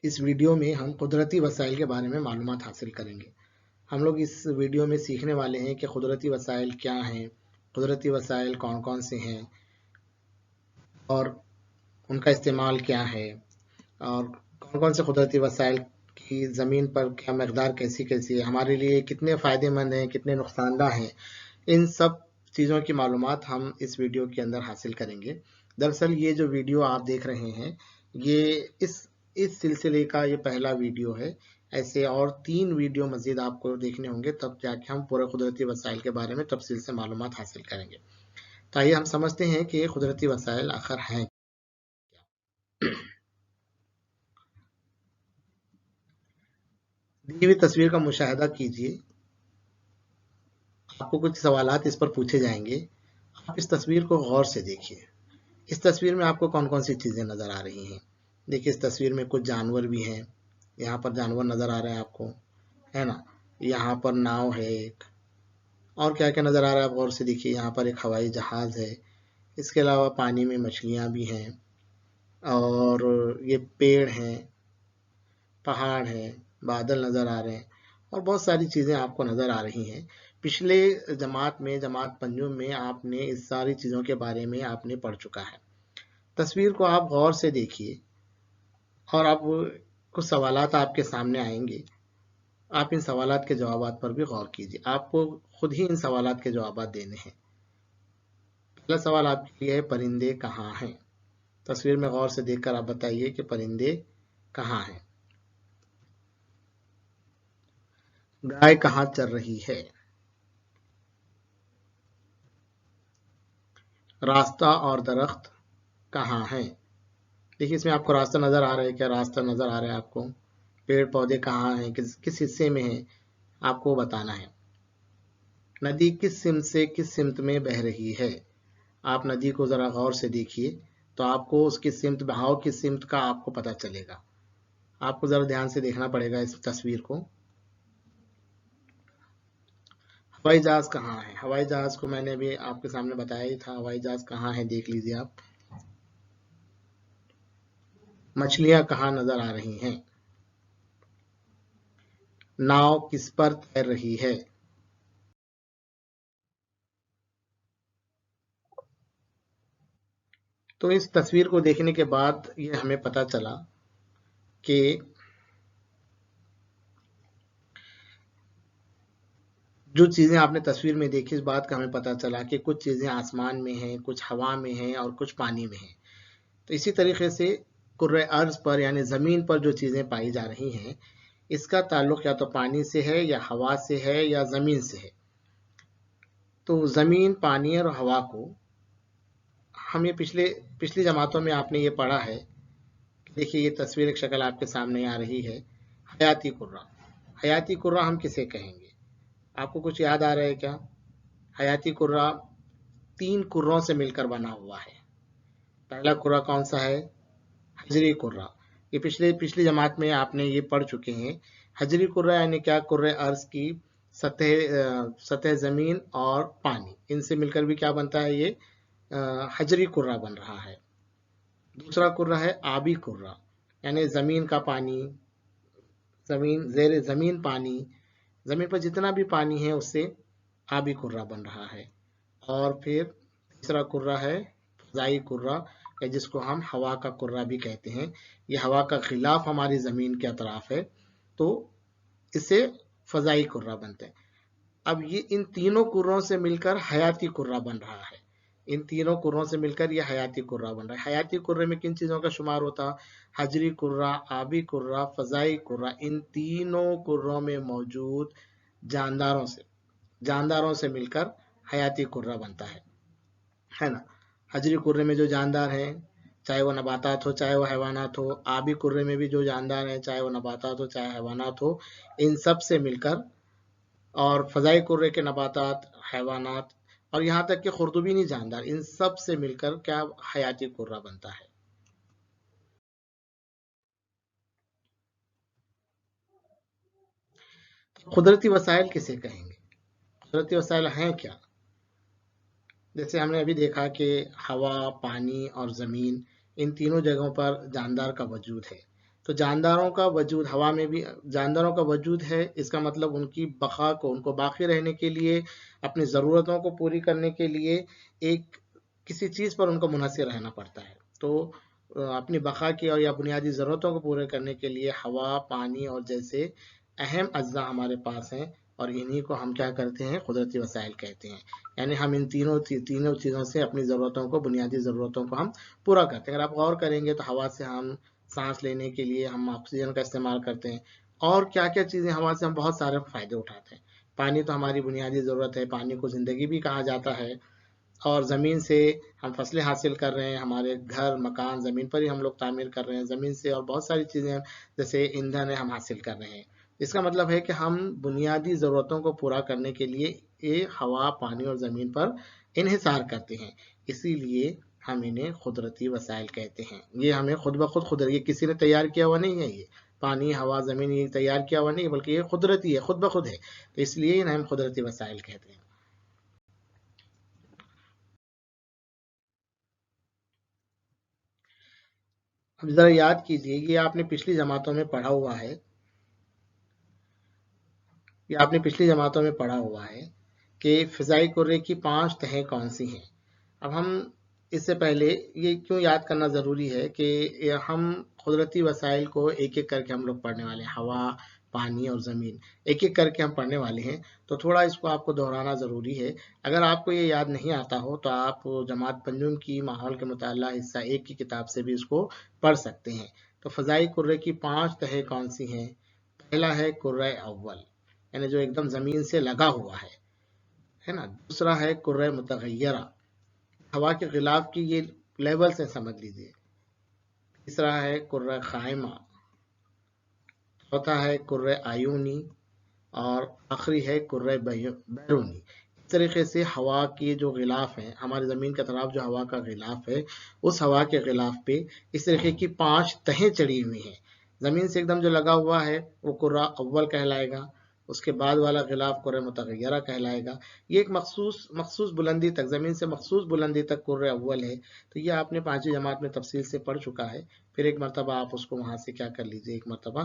اس video میں ہم قدرتی وسائل کے بارے میں معلومات حاصل کریں گے۔ ہم لوگ اس ویڈیو میں سیکھنے والے ہیں کہ قدرتی وسائل کیا ہیں، قدرتی وسائل کون کون سے ہیں اور ان کا استعمال کیا ہے، اور کون کون سے قدرتی وسائل کی زمین پر کیا مقدار کیسی کیسی ہے، ہمارے لیے کتنے فائدے مند ہیں، کتنے نقصان دہ ہیں۔ ان سب چیزوں کی معلومات ہم اس ویڈیو کے اندر حاصل کریں گے۔ دراصل یہ جو ویڈیو آپ دیکھ رہے ہیں یہ اس سلسلے کا یہ پہلا ویڈیو ہے۔ ایسے اور 3 ویڈیو مزید آپ کو دیکھنے ہوں گے، تب جا کے ہم پورے قدرتی وسائل کے بارے میں تفصیل سے معلومات حاصل کریں گے۔ تو آئیے ہم سمجھتے ہیں کہ یہ قدرتی وسائل آخر ہیں۔ دی ہوئی تصویر کا مشاہدہ کیجیے۔ آپ کو کچھ سوالات اس پر پوچھے جائیں گے۔ آپ اس تصویر کو غور سے دیکھیے۔ اس تصویر میں آپ کو کون کون سی چیزیں نظر آ رہی ہیں؟ دیکھیے اس تصویر میں کچھ جانور بھی ہیں۔ یہاں پر جانور نظر آ رہے ہیں آپ کو، ہے نا؟ یہاں پر ناؤ ہے ایک، اور کیا کیا نظر آ رہا ہے آپ غور سے دیکھیے۔ یہاں پر ایک ہوائی جہاز ہے۔ اس کے علاوہ پانی میں مچھلیاں بھی ہیں، اور یہ پیڑ ہیں، پہاڑ ہیں، بادل نظر آ رہے ہیں، اور بہت ساری چیزیں آپ کو نظر آ رہی ہیں۔ پچھلے جماعت میں، جماعت پنجم میں آپ نے اس ساری چیزوں کے بارے میں آپ نے پڑھ چکا ہے۔ تصویر کو آپ غور سے دیکھیے، اور آپ کچھ سوالات آپ کے سامنے آئیں گے۔ آپ ان سوالات کے جوابات پر بھی غور کیجیے۔ آپ کو خود ہی ان سوالات کے جوابات دینے ہیں۔ پہلا سوال آپ کے لیے ہے، پرندے کہاں ہیں؟ تصویر میں غور سے دیکھ کر آپ بتائیے کہ پرندے کہاں ہیں۔ گائے کہاں چر رہی ہے؟ راستہ اور درخت کہاں ہیں؟ دیکھیے اس میں آپ کو راستہ نظر آ رہا ہے کیا؟ راستہ نظر آ رہا ہے آپ کو؟ پیڑ پودے کہاں ہیں، کس حصے میں ہیں، آپ کو بتانا ہے۔ ندی کس سمت سے کس سمت میں بہہ رہی ہے؟ آپ ندی کو ذرا غور سے دیکھیے تو آپ کو اس کی سمت، بہاؤ کی سمت کا آپ کو پتہ چلے گا۔ آپ کو ذرا دھیان سے دیکھنا پڑے گا اس تصویر کو۔ ہوائی جہاز کہاں ہے؟ ہوائی جہاز کو میں نے بھی آپ کے سامنے بتایا ہی تھا۔ ہوائی جہاز کہاں ہے دیکھ لیجیے آپ۔ مچھلیاں کہاں نظر آ رہی ہیں؟ ناؤ کس پر تیر رہی ہے؟ تو اس تصویر کو دیکھنے کے بعد یہ ہمیں پتہ چلا کہ جو چیزیں آپ نے تصویر میں دیکھی، اس بات کا ہمیں پتہ چلا کہ کچھ چیزیں آسمان میں ہیں، کچھ ہوا میں ہیں، اور کچھ پانی میں ہیں۔ تو اسی طریقے سے کرۂ ارض پر یعنی زمین پر جو چیزیں پائی جا رہی ہیں، اس کا تعلق یا تو پانی سے ہے، یا ہوا سے ہے، یا زمین سے ہے۔ تو زمین، پانی اور ہوا کو ہم یہ پچھلی جماعتوں میں آپ نے یہ پڑھا ہے۔ دیکھیے یہ تصویر ایک شکل آپ کے سامنے آ رہی ہے، حیاتی کرہ۔ حیاتی کرہ ہم کسے کہیں گے؟ آپ کو کچھ یاد آ رہا ہے کیا؟ حیاتی کرہ 3 کروں سے مل کر بنا ہوا ہے۔ پہلا کرہ کون سا ہے؟ حجری کرہ۔ یہ پچھلی جماعت میں آپ نے یہ پڑھ چکے ہیں۔ حجری کرہ یعنی کیا؟ کرۂ ارض کی سطح زمین اور پانی، ان سے مل کر بھی کیا بنتا ہے؟ یہ حجری کرہ بن رہا ہے۔ دوسرا کرہ ہے آبی کرہ، یعنی زمین کا پانی، زیر زمین پانی، زمین پر جتنا بھی پانی ہے اس سے آبی کرہ بن رہا ہے۔ اور پھر تیسرا کرہ ہے فضائی کرہ، یا جس کو ہم ہوا کا کرہ بھی کہتے ہیں۔ یہ ہوا کا غلاف ہماری زمین کے اطراف ہے، تو اس سے فضائی کرہ بنتے ہیں۔ اب یہ ان تینوں کروں سے مل کر حیاتی کرہ بن رہا ہے۔ ان تینوں کروں سے مل کر یہ حیاتی کرہ بن رہا ہے۔ حیاتی کرہ میں کن چیزوں کا شمار ہوتا؟ حجری کرہ، آبی کرہ، فضائی کرہ۔ ان تینوں کروں میں موجود جانداروں سے مل کر حیاتی کرہ بنتا ہے نا؟ حجری کرہ میں جو جاندار ہیں، چاہے وہ نباتات ہو چاہے وہ حیوانات ہو، آبی کرہ میں بھی جو جاندار ہیں، چاہے وہ نباتات ہو چاہے حیوانات ہو، ان سب سے مل کر، اور فضائی کرہ کے نباتات، حیوانات، اور یہاں تک کہ خردبینی جاندار، ان سب سے مل کر کیا حیاتی کرہ بنتا ہے۔ قدرتی وسائل کسے کہیں گے؟ قدرتی وسائل ہیں کیا؟ جیسے ہم نے ابھی دیکھا کہ ہوا، پانی اور زمین، ان تینوں جگہوں پر جاندار کا وجود ہے۔ تو جانداروں کا وجود ہوا میں بھی جانداروں کا وجود ہے، اس کا مطلب ان کی بقا کو، ان کو باقی رہنے کے لیے، اپنی ضرورتوں کو پوری کرنے کے لیے ایک کسی چیز پر ان کو منحصر رہنا پڑتا ہے. تو اپنی بقا کی اور یا بنیادی ضرورتوں کو پورے کرنے کے لیے ہوا، پانی اور جیسے اہم اجزاء ہمارے پاس ہیں، اور انہی کو ہم کیا کرتے ہیں؟ قدرتی وسائل کہتے ہیں. یعنی ہم ان تینوں چیزوں سے اپنی ضرورتوں کو، بنیادی ضرورتوں کو ہم پورا کرتے ہیں. اگر آپ غور کریں گے تو ہوا سے ہم سانس لینے کے لیے ہم آکسیجن کا استعمال کرتے ہیں، اور کیا کیا چیزیں ہوا سے ہم بہت سارے فائدے اٹھاتے ہیں. پانی تو ہماری بنیادی ضرورت ہے، پانی کو زندگی بھی کہا جاتا ہے. اور زمین سے ہم فصلیں حاصل کر رہے ہیں، ہمارے گھر مکان زمین پر ہی ہم لوگ تعمیر کر رہے ہیں. زمین سے اور بہت ساری چیزیں جیسے ایندھن ہے ہم حاصل کر رہے ہیں. اس کا مطلب ہے کہ ہم بنیادی ضرورتوں کو پورا کرنے کے لیے یہ ہوا، پانی اور زمین پر انحصار کرتے ہیں. اسی لیے ہم انہیں قدرتی وسائل کہتے ہیں. یہ ہمیں خود بخود یہ کسی نے تیار کیا ہوا نہیں ہے. یہ پانی، ہوا، زمین یہ تیار کیا ہوا نہیں، بلکہ یہ قدرتی ہے، خود بخود ہے. تو اس لیے انہیں ہم قدرتی وسائل کہتے ہیں. اب ذرا یاد کیجئے، یہ آپ نے پچھلی جماعتوں میں پڑھا ہوا ہے، کہ فضائی کرے کی 5 تہیں کون سی ہیں. اب ہم اس سے پہلے یہ کیوں یاد کرنا ضروری ہے کہ ہم قدرتی وسائل کو ایک ایک کر کے ہم لوگ پڑھنے والے ہیں. ہوا، پانی اور زمین ایک ایک کر کے ہم پڑھنے والے ہیں، تو تھوڑا اس کو آپ کو دہرانا ضروری ہے. اگر آپ کو یہ یاد نہیں آتا ہو تو آپ جماعت پنجم کی ماحول کے مطالعہ حصہ 1 کی کتاب سے بھی اس کو پڑھ سکتے ہیں. تو فضائی کرے کی 5 تہیں کون سی ہیں؟ پہلا ہے کرۂ اول، یعنی جو ایک دم زمین سے لگا ہوا ہے نا. دوسرا ہے کرۂ متغیرہ، ہوا کے غلاف کی یہ لیول سے سمجھ لیجیے. تیسرا ہے کرۂ خائمہ، چوتھا ہے کرۂ آیونی، اور آخری ہے کرۂ بیرونی. اس طریقے سے ہوا کے جو غلاف ہیں، ہماری زمین کے طرف جو ہوا کا غلاف ہے، اس ہوا کے غلاف پہ اس طریقے کی 5 تہیں چڑھی ہوئی ہیں. زمین سے ایک دم جو لگا ہوا ہے وہ کرۂ اول کہلائے گا. اس کے بعد والا غلاف کرۂ متغیرہ کہلائے گا. یہ ایک مخصوص بلندی تک، زمین سے مخصوص بلندی تک کرۂ اول ہے. تو یہ آپ نے 5ویں جماعت میں تفصیل سے پڑھ چکا ہے. پھر ایک مرتبہ آپ اس کو وہاں سے کیا کر لیجئے، ایک مرتبہ